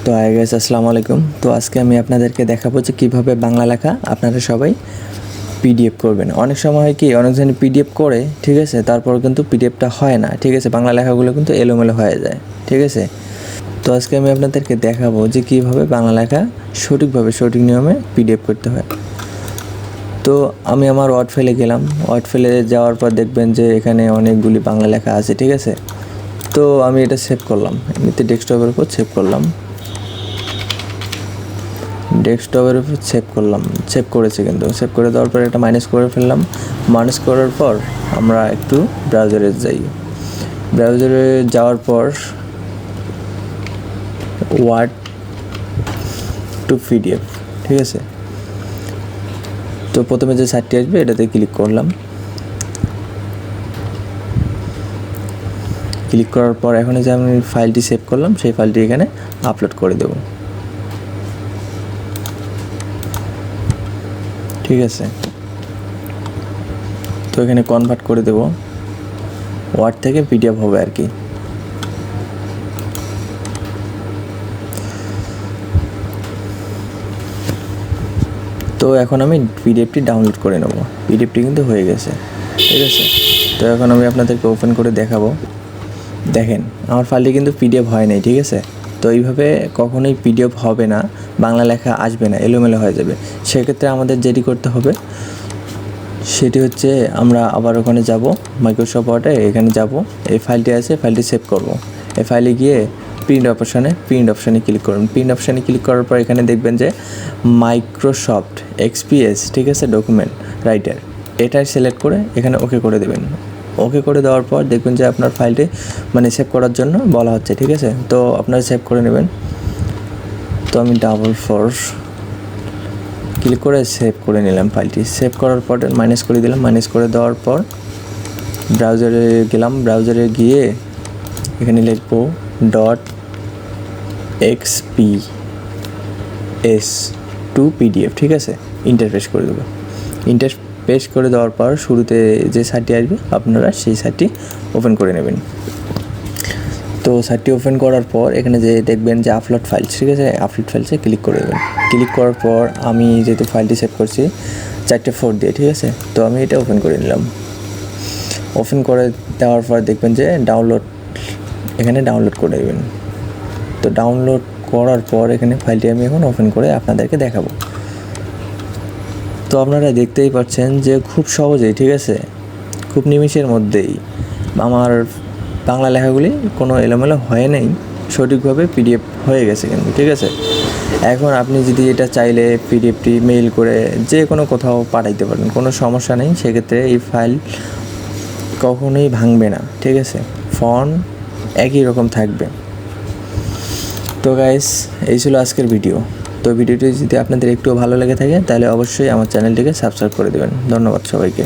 তো hi guys, আসসালামু আলাইকুম। তো আজকে আমি আপনাদেরকে দেখাবো যে কীভাবে বাংলা লেখা আপনারা সবাই পিডিএফ করবেন। অনেক সময় হয় কি, অনেকজন পিডিএফ করে, ঠিক আছে, তারপর কিন্তু পিডিএফটা হয় না, ঠিক আছে, বাংলা লেখাগুলো কিন্তু এলোমেলো হয়ে যায়, ঠিক আছে। তো আজকে আমি আপনাদেরকে দেখাবো যে কীভাবে বাংলা লেখা সঠিকভাবে সঠিক নিয়মে পিডিএফ করতে হয়। তো আমি আমার ওয়ার্ড ফাইলে গেলাম। ওয়ার্ড ফাইলে যাওয়ার পর দেখবেন যে এখানে অনেকগুলি বাংলা লেখা আছে, ঠিক আছে। তো আমি এটা সেভ করলাম, এমনিতে ডেস্কটপের উপর সেভ করলাম, ডেস্কটপের উপর সেভ করেছি, কিন্তু সেভ করে দেওয়ার পর একটা মাইনাস করে ফেললাম। মাইনাস করার পর আমরা একটু ব্রাউজারে যাই। ব্রাউজারে যাওয়ার পর ওয়ার্ড টু পিডিএফ, ঠিক আছে। তো প্রথমে যে সাইটটি আসবে এটাতে ক্লিক করলাম। ক্লিক করার পর এখন যে আমি ফাইলটি সেভ করলাম সেই ফাইলটি এখানে আপলোড করে দেব, ঠিক আছে। তো এখানে কনভার্ট করে দেব, ওয়ার্ড থেকে পিডিএফ হবে আর কি। তো এখন আমি পিডিএফটি ডাউনলোড করে নেব। পিডিএফটি কিন্তু হয়ে গেছে, ঠিক আছে। তো এখন আমি আপনাদেরকে ওপেন করে দেখাবো। দেখেন আমার ফাইলটি কিন্তু পিডিএফ হয় নাই, ঠিক আছে। তো এইভাবে কখনোই পিডিএফ হবে না, বাংলা লেখা আসবে না, এলোমেলো হয়ে যাবে। সেক্ষেত্রে আমাদের যেটি করতে হবে সেটি হচ্ছে আমরা আবার ওখানে যাব, মাইক্রোসফট ওয়ার্ডে এখানে যাব, এই ফাইলটি আছে, ফাইলটি সেভ করব। এই ফাইলে গিয়ে প্রিন্ট অপশানে ক্লিক করুন। প্রিন্ট অপশানে ক্লিক করার পর এখানে দেখবেন যে মাইক্রোসফট এক্সপিএস, ঠিক আছে, ডকুমেন্ট রাইটার, এটাই সিলেক্ট করে এখানে ওকে করে দেবেন। ওকে করে দেওয়ার পর দেখবেন যে আপনার ফাইলটি সেভ করার জন্য বলা হচ্ছে, ঠিক আছে। তো আপনারা সেভ করে নেবেন। তো আমি ক্লিক করে সেভ করে নিলাম ফাইলটি। সেভ করার পর মাইনাস করে দিলাম। মাইনাস করে দেওয়ার পর ব্রাউজারে গেলাম। ব্রাউজারে গিয়ে এখানে লিখব .xps টু পিডিএফ, ঠিক আছে, ইন্টারফেস করে দেবো। ইন্টারফেস করে দেওয়ার পর শুরুতে যে সাইটটি আসবে আপনারা সেই সাইটটি ওপেন করে নেবেন। তো সাইটটি ওপেন করার পর এখানে যে দেখবেন যে আপলোড ফাইল, ঠিক আছে, আপলোড ফাইলসে ক্লিক করে দেবেন। ক্লিক করার পর আমি যেহেতু ফাইলটি সেভ করছি 4-4 দিয়ে, ঠিক আছে, তো আমি এটা ওপেন করে নিলাম। ওপেন করে দেওয়ার পর দেখবেন যে এখানে ডাউনলোড করে দেবেন। তো ডাউনলোড করার পর এখানে ফাইলটি আমি এখন ওপেন করে আপনাদেরকে দেখাবো। তো আপনারা দেখতেই পাচ্ছেন যে খুব সহজেই, ঠিক আছে, খুব নিমিষের মধ্যেই আমার বাংলা লেখাগুলি কোনো এলোমেলো হয় নাই, সঠিকভাবে পিডিএফ হয়ে গেছে কিন্তু, ঠিক আছে। এখন আপনি যদি এটা চাইলে পিডিএফটি মেইল করে যে কোনো কোথাও পাঠাইতে পারেন, কোনো সমস্যা নেই। সেক্ষেত্রে এই ফাইল কখনোই ভাঙবে না, ঠিক আছে, ফন্ট একই রকম থাকবে। তো গাইস, এই ছিল আজকের ভিডিও। তো ভিডিওটি যদি আপনাদের একটু ভালো লেগে থাকে তাহলে অবশ্যই আমার চ্যানেলটিকে সাবস্ক্রাইব করে দেবেন। ধন্যবাদ সবাইকে।